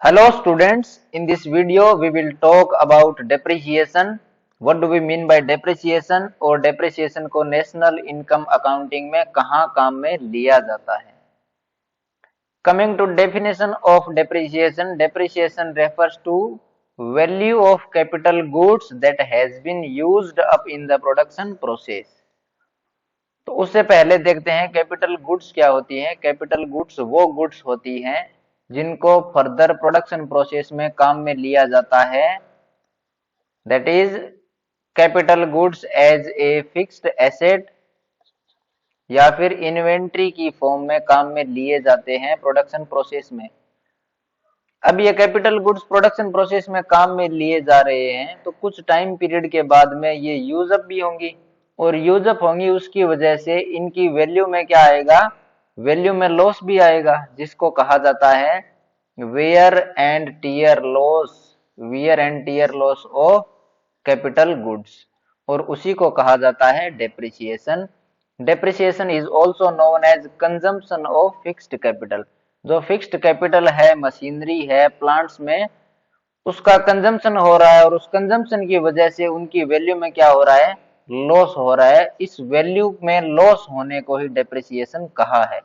Hello students, in this video we will talk about depreciation. What do we mean by depreciation और depreciation को national income accounting में कहाँ काम में लिया जाता है. Coming to definition of depreciation, depreciation refers to value of capital goods that has been used up in the production process. तो उससे पहले देखते हैं कैपिटल गुड्स क्या होती हैं. कैपिटल गुड्स वो गुड्स होती हैं जिनको फर्दर प्रोडक्शन प्रोसेस में काम में लिया जाता है. That is capital goods as a fixed asset या फिर इन्वेंट्री की फॉर्म में काम में लिए जाते हैं प्रोडक्शन प्रोसेस में. अब ये कैपिटल गुड्स प्रोडक्शन प्रोसेस में काम में लिए जा रहे हैं तो कुछ टाइम पीरियड के बाद में ये यूज अप भी होंगी और यूज अप होंगी, उसकी वजह से इनकी वैल्यू में क्या आएगा, वैल्यू में लॉस भी आएगा जिसको कहा जाता है wear and tear loss. Wear and tear loss of capital goods और उसी को कहा जाता है depreciation. Depreciation is also known as consumption of fixed capital. जो फिक्स्ड कैपिटल है, मशीनरी है, प्लांट्स में, उसका कंजम्पशन हो रहा है और उस कंजम्पशन की वजह से उनकी वैल्यू में क्या हो रहा है, लॉस हो रहा है. इस वैल्यू में लॉस होने को ही डेप्रिसिएशन कहा है.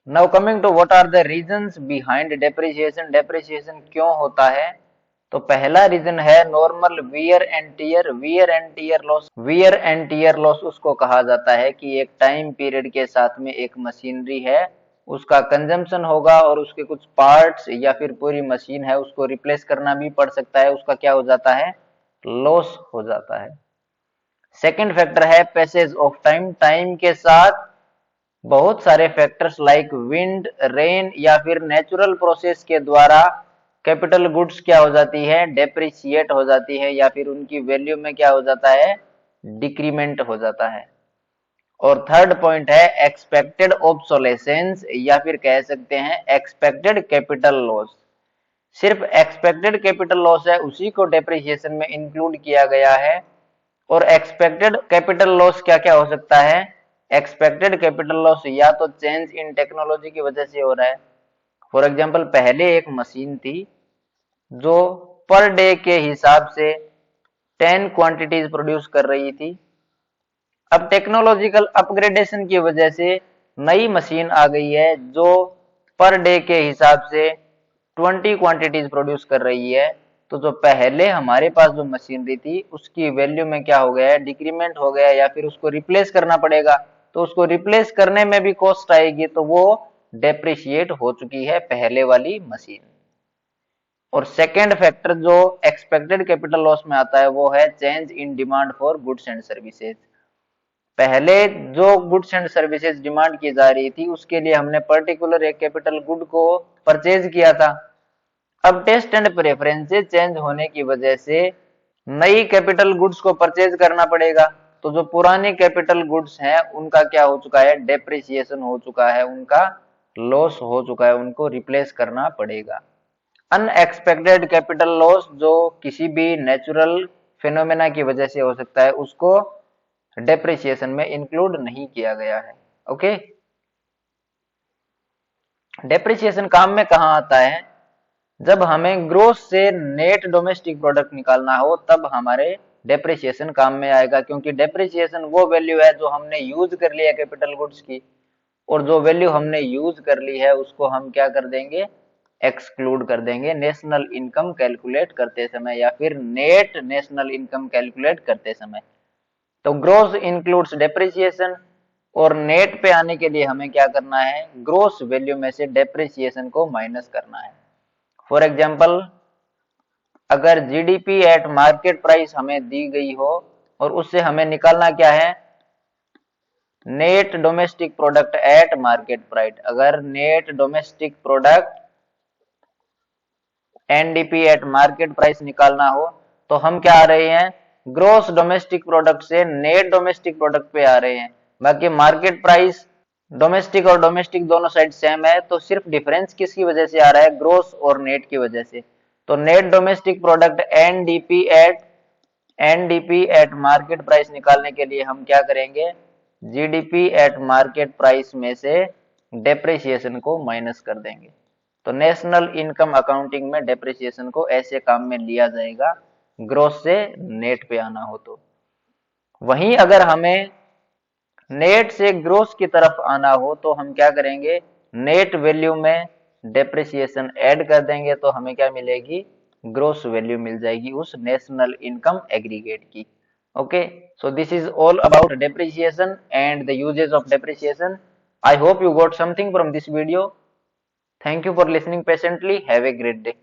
Now coming to what are the reasons behind depreciation. Depreciation क्यों होता है? तो पहला रीजन है normal wear and tear. Wear and tear loss, wear and tear loss उसको कहा जाता है कि एक टाइम पीरियड के साथ में एक मशीनरी है, उसका कंजम्पशन होगा और उसके कुछ पार्ट्स या फिर पूरी मशीन है उसको रिप्लेस करना भी पड़ सकता है, उसका क्या हो जाता है, लॉस हो जाता है. सेकेंड फैक्टर है पैसेज ऑफ टाइम. टाइम के साथ बहुत सारे फैक्टर्स लाइक विंड, रेन या फिर नेचुरल प्रोसेस के द्वारा कैपिटल गुड्स क्या हो जाती है, डेप्रिसिएट हो जाती है या फिर उनकी वैल्यू में क्या हो जाता है, डिक्रीमेंट हो जाता है. और थर्ड पॉइंट है एक्सपेक्टेड ऑब्सोलेसेंस या फिर कह सकते हैं एक्सपेक्टेड कैपिटल लॉस. सिर्फ एक्सपेक्टेड कैपिटल लॉस है उसी को डेप्रिसिएशन में इंक्लूड किया गया है. और एक्सपेक्टेड कैपिटल लॉस क्या क्या हो सकता है, एक्सपेक्टेड कैपिटल लॉस या तो चेंज इन टेक्नोलॉजी की वजह से हो रहा है. फॉर एग्जांपल पहले एक मशीन थी जो पर डे के हिसाब से 10 क्वांटिटीज प्रोड्यूस कर रही थी. अब टेक्नोलॉजिकल अपग्रेडेशन की वजह से नई मशीन आ गई है जो पर डे के हिसाब से 20 क्वांटिटीज प्रोड्यूस कर रही है. तो जो पहले हमारे पास जो मशीनरी थी उसकी वैल्यू में क्या हो गया है, डिक्रीमेंट हो गया या फिर उसको रिप्लेस करना पड़ेगा. तो उसको रिप्लेस करने में भी कॉस्ट आएगी तो वो डेप्रिशिएट हो चुकी है पहले वाली मशीन. और सेकेंड फैक्टर जो एक्सपेक्टेड कैपिटल लॉस में आता है वो है change in demand for goods and services. पहले जो गुड्स एंड सर्विसेज डिमांड की जा रही थी उसके लिए हमने पर्टिकुलर एक कैपिटल गुड को परचेज किया था. अब टेस्ट एंड प्रेफरेंसेस चेंज होने की वजह से नई कैपिटल गुड्स को परचेज करना पड़ेगा. तो जो पुराने कैपिटल गुड्स हैं उनका क्या हो चुका है, डेप्रिसिएशन हो चुका है, उनका लॉस हो चुका है, उनको रिप्लेस करना पड़ेगा. अनएक्सपेक्टेड कैपिटल लॉस जो किसी भी नेचुरल फिनोमेना की वजह से हो सकता है उसको डेप्रिसिएशन में इंक्लूड नहीं किया गया है. ओके, डेप्रिसिएशन काम में कहाँ आता है, जब हमें ग्रोस से नेट डोमेस्टिक प्रोडक्ट निकालना हो तब हमारे डेप्रिसिएशन काम में आएगा. क्योंकि डेप्रिसिएशन वो वैल्यू है जो हमने यूज कर लिया कैपिटल गुड्स की और जो वैल्यू हमने यूज कर ली है उसको हम क्या कर देंगे, एक्सक्लूड कर देंगे नेशनल इनकम कैलकुलेट करते समय या फिर नेट नेशनल इनकम कैलकुलेट करते समय. तो ग्रोस इंक्लूड्स डेप्रिसिएशन और नेट पे आने के लिए हमें क्या करना है, ग्रोस वैल्यू में से डेप्रिसिएशन को माइनस करना है. फॉर एग्जांपल अगर जीडीपी एट मार्केट प्राइस हमें दी गई हो और उससे हमें निकालना क्या है, net domestic product at market price. अगर net domestic product NDP at market price निकालना हो तो हम क्या आ रहे हैं, ग्रोस डोमेस्टिक प्रोडक्ट से नेट डोमेस्टिक प्रोडक्ट पे आ रहे हैं. बाकी मार्केट प्राइस डोमेस्टिक और डोमेस्टिक दोनों साइड सेम है तो सिर्फ डिफरेंस किसकी वजह से आ रहा है, ग्रोस और नेट की वजह से. तो net domestic product NDP at market price निकालने के लिए हम क्या करेंगे, जीडीपी एट मार्केट प्राइस में से डेप्रिसिएशन को माइनस कर देंगे. तो नेशनल इनकम अकाउंटिंग में डेप्रिसिएशन को ऐसे काम में लिया जाएगा ग्रोस से नेट पे आना हो तो। वहीं अगर हमें नेट से ग्रोस की तरफ आना हो तो हम क्या करेंगे, नेट वैल्यू में डेप्रिसिएशन ऐड कर देंगे तो हमें क्या मिलेगी, ग्रोस वैल्यू मिल जाएगी उस नेशनल इनकम एग्रीगेट की। Okay, so this is all about depreciation and the uses of depreciation. I hope you got something from this video. Thank you for listening patiently. Have a great day.